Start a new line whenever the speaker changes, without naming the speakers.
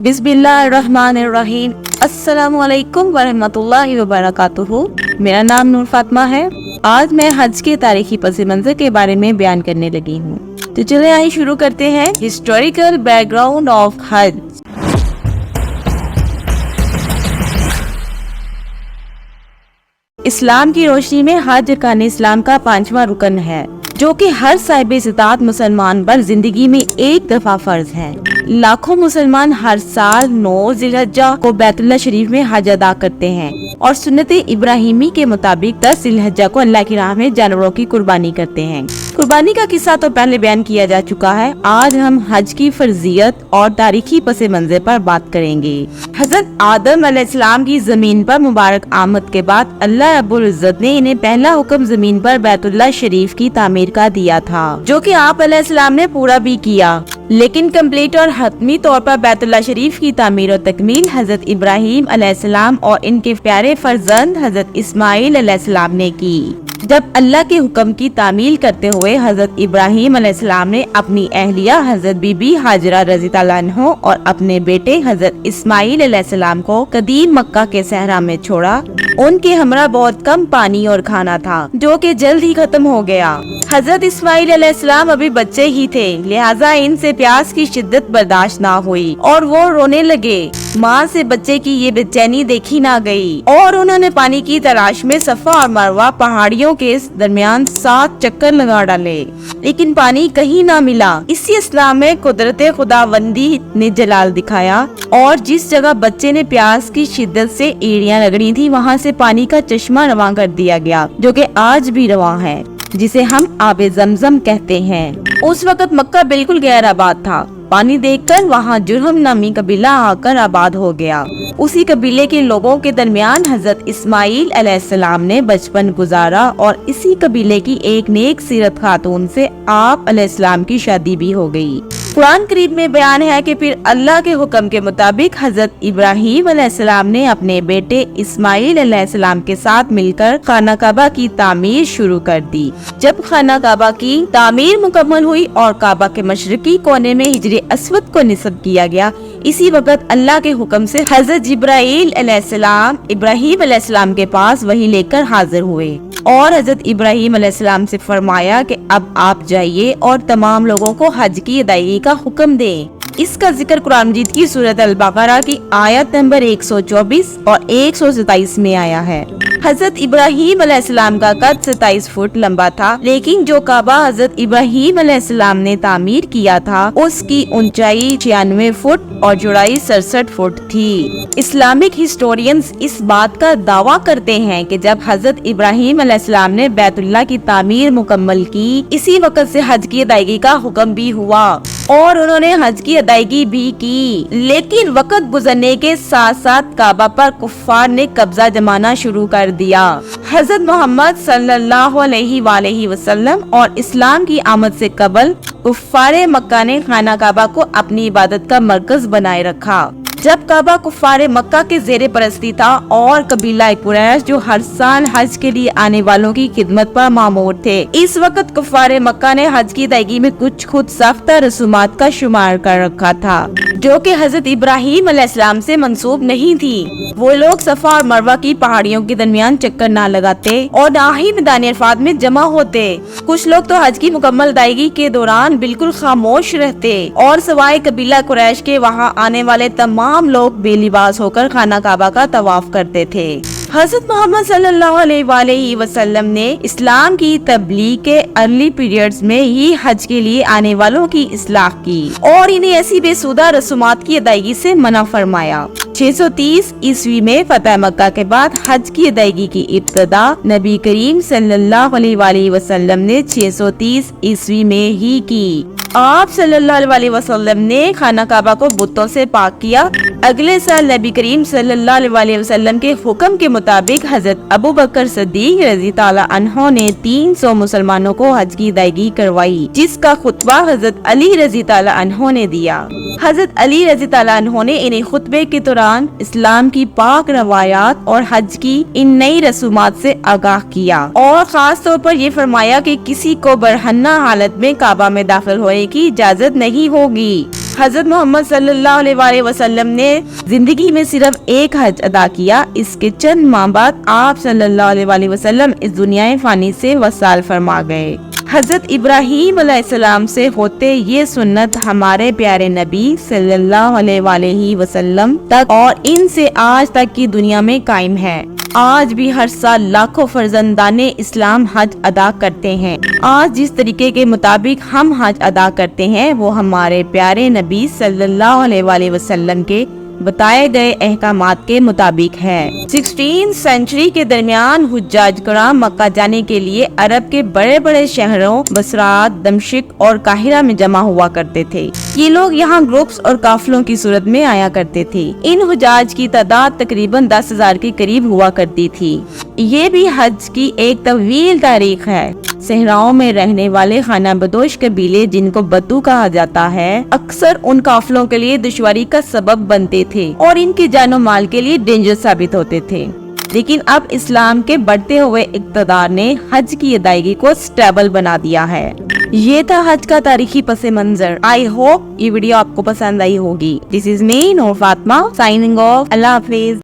बिस्मिल्लाहिर्रहमानिर्रहीम। अस्सलाम वालेकुम वरहमतुल्लाहि वबरकातुहू। मेरा नाम नूर फातिमा है। आज मैं हज के तारीखी पस मंजर के बारे में बयान करने लगी हूँ। तो चलिए आइए शुरू करते हैं। हिस्टोरिकल बैकग्राउंड ऑफ हज। इस्लाम की रोशनी में हज अरकान इस्लाम का 5वां रुकन है, जो कि हर साहिब इस्तात मुसलमान पर जिंदगी में एक दफा फर्ज है। लाखों मुसलमान हर साल 9 जिलहज्जा को बैतुल्लाह शरीफ में हज अदा करते हैं और सुन्नत इब्राहिमी के मुताबिक 10 जिलहज्जा को अल्लाह की राह में जानवरों की कुर्बानी करते हैं। कुर्बानी का किस्सा तो पहले बयान किया जा चुका है। आज हम हज की फर्जियत और तारीखी पस मंजर पर बात करेंगे। हजरत आदम अलैहिस्सलाम की जमीन पर मुबारक आमद के बाद अल्लाह रब्बुल इज्जत ने इन्हें पहला हुक्म जमीन पर बैतुल्लाह शरीफ की तामीर का दिया था, जो कि आप अलैहिस्सलाम ने पूरा भी किया। लेकिन कंप्लीट और हतमी तौर पर बैतुल्लाह शरीफ की तामीर और तकमील हजरत इब्राहिम अलैहिस्सलाम और इनके प्यारे फर्जंद हजरत इस्माइल अलैहिस्सलाम ने की। जब अल्लाह के हुक्म की तामील करते हुए हजरत इब्राहिम अलैहिस्सलाम ने अपनी अहलिया हजरत बीबी हाजरा रज़ी अल्लाह अन्हा और अपने बेटे हजरत इस्माइल अलैहिस्सलाम को कदीम मक्का के सहरा में छोड़ा, उनके हमरा बहुत कम पानी और खाना था, जो कि जल्द ही खत्म हो गया। हजरत इस्माइल अलैहिस्सलाम अभी बच्चे ही थे, लिहाजा इनसे प्यास की शिद्दत बर्दाश्त ना हुई और वो रोने लगे। माँ से बच्चे की ये बेचैनी देखी ना गई और उन्होंने पानी की तलाश में सफा और मरवा पहाड़ियों के दरमियान 7 चक्कर लगा डाले, लेकिन पानी कहीं ना मिला। इसी इस्लाम में कुदरत खुदावंदी ने जलाल दिखाया और जिस जगह बच्चे ने प्यास की शिद्दत से एड़ियां रगड़ी थी, वहाँ से पानी का चश्मा रवां कर दिया गया, जो कि आज भी रवां है, जिसे हम आबे ज़मज़म कहते हैं। उस वक्त मक्का बिल्कुल गैर आबाद था। पानी देखकर वहाँ जुरहम नामी कबीला आकर आबाद हो गया। उसी कबीले के लोगों के दरमियान हजरत इस्माइल अलैहिस्सलाम ने बचपन गुजारा और इसी कबीले की एक नेक सीरत खातून से आप अलैहिस्सलाम की शादी भी हो गई। कुरान करीम में बयान है कि फिर अल्लाह के हुक्म के मुताबिक हजरत इब्राहिम अलैहिस्सलाम ने अपने बेटे इस्माइल अलैहिस्सलाम के साथ मिलकर खाना काबा की तामीर शुरू कर दी। जब खाना काबा की तामीर मुकम्मल हुई और काबा के मशरकी कोने में हिजरे अस्वद को निस्ब किया गया, इसी वक्त अल्लाह के हुक्म से हजरत जिब्राइल अलैहिस्सलाम इब्राहिम अलैहिस्सलाम के पास वही लेकर हाजिर हुए और हजरत इब्राहिम अलैहिस्सलाम से फरमाया कि अब आप जाइए और तमाम लोगों को हज की अदायगी का हुक्म दें। इसका जिक्र कुरान मजीद की सूरत अल-बकरा की आयत नंबर 124 और 127 में आया है। हजरत इब्राहिम अलैहिस्सलाम का कद 27 फुट लंबा था, लेकिन जो काबा हजरत इब्राहिम अलैहिस्सलाम ने तामीर किया था, उसकी ऊंचाई 96 फुट और चौड़ाई 67 फुट थी। इस्लामिक हिस्टोरियंस इस बात का दावा करते हैं कि जब हजरत इब्राहिम अलैहिस्सलाम ने बैतुल्लाह की तामीर मुकम्मल की, इसी वक्त से हज की अदायगी का हुक्म भी हुआ और उन्होंने हज की अदायगी भी की। लेकिन वक्त गुजरने के साथ साथ काबा पर कुफ्फार ने कब्जा जमाना शुरू कर दिया। हजरत मोहम्मद सल्लल्लाहु अलैहि वसल्लम और इस्लाम की आमद से कबल कुफ्फारे मक्का ने खाना काबा को अपनी इबादत का मरकज बनाए रखा। जब काबा कुफ्फारे मक्का के जेरे परस्ती था और कबीला कुरैश जो हर साल हज के लिए आने वालों की खिदमत पर मामूर थे, इस वक्त कुफ्फारे मक्का ने हज की अदायगी में कुछ खुद साख्ता रसूमात का शुमार कर रखा था, जो कि हजरत इब्राहिम अलैहिस्सलाम से मंसूब नहीं थी। वो लोग सफा और मरवा की पहाड़ियों के दरमियान चक्कर ना लगाते और ना ही मैदान अरफात में जमा होते। कुछ लोग तो हज की मुकम्मल अदायगी के दौरान बिल्कुल खामोश रहते और सवाए कबीला कुरैश के वहाँ आने वाले तमाम लोग बेलिबास होकर खाना काबा का तवाफ करते थे। हजरत मोहम्मद सल्लल्लाहु अलैहि वसल्लम ने इस्लाम की तबलीग के अर्ली पीरियड्स में ही हज के लिए आने वालों की इस्लाह की और इन्हें ऐसी बेसुदा रसूमात की अदायगी से मना फरमाया। 630 ईस्वी में फतह मक्का के बाद हज की अदायगी की इब्तिदा नबी करीम सल्लल्लाहु अलैहि वसल्लम ने 630 ईस्वी में ही की। आप सल्लल्लाहु अलैहि वसल्लम ने खाना काबा को बुतों से पाक किया। अगले साल नबी करीम सल्लल्लाहु अलैहि वसल्लम के हुक्म के मुताबिक हजरत अबू बकर सिद्दीक रज़ी अल्लाह अन्हो ने 300 मुसलमानों को हज की अदायगी करवाई, जिसका खुतबा हजरत अली रज़ी अल्लाह अन्हो ने दिया। हजरत अली रज़ी अल्लाह अन्हो ने इन्हें खुतबे के दौरान इस्लाम की पाक रवायात और हज की इन नई रसूमात से आगाह किया और खास तौर पर ये फरमाया कि किसी को बरहन्ना हालत में काबा में दाखिल होने की इजाजत नहीं होगी। حضرت محمد صلی اللہ علیہ وسلم نے زندگی میں صرف ایک حج ادا کیا. اس کے چند ماہ بعد آپ صلی اللہ علیہ وسلم اس دنیا فانی سے وصال فرما گئے. حضرت ابراہیم علیہ السلام سے ہوتے یہ سنت ہمارے پیارے نبی صلی اللہ علیہ وسلم تک اور ان سے آج تک کی دنیا میں قائم ہے. آج بھی ہر سال لاکھوں فرزندان اسلام حج ادا کرتے ہیں. آج جس طریقے کے مطابق ہم حج ادا کرتے ہیں وہ ہمارے پیارے نبی صلی اللہ علیہ وسلم کے بتائے گئے احکامات کے مطابق ہے. 16 سینچری کے درمیان حجاج کرام مکہ جانے کے لیے عرب کے بڑے بڑے شہروں بصرات، دمشق اور قاہرہ میں جمع ہوا کرتے تھے. یہ لوگ یہاں گروپس اور قافلوں کی صورت میں آیا کرتے تھے. ان حجاج کی تعداد تقریباً 10,000 کے قریب ہوا کرتی تھی. یہ بھی حج کی ایک طویل تاریخ ہے. صحراؤں میں رہنے والے خانہ بدوش قبیلے جن کو بدو کہا جاتا ہے اکثر ان قافلوں کے لیے دشواری کا سبب بنتے تھے اور ان کی جان و مال کے لیے ڈینجر ثابت ہوتے تھے. لیکن اب اسلام کے بڑھتے ہوئے اقتدار نے حج کی ادائیگی کو سٹیبل بنا دیا ہے. یہ تھا حج کا تاریخی پس منظر. آئی ہوپ یہ ویڈیو آپ کو پسند آئی ہوگی. دس از می نور فاطمہ سائننگ آف. اللہ حافظ.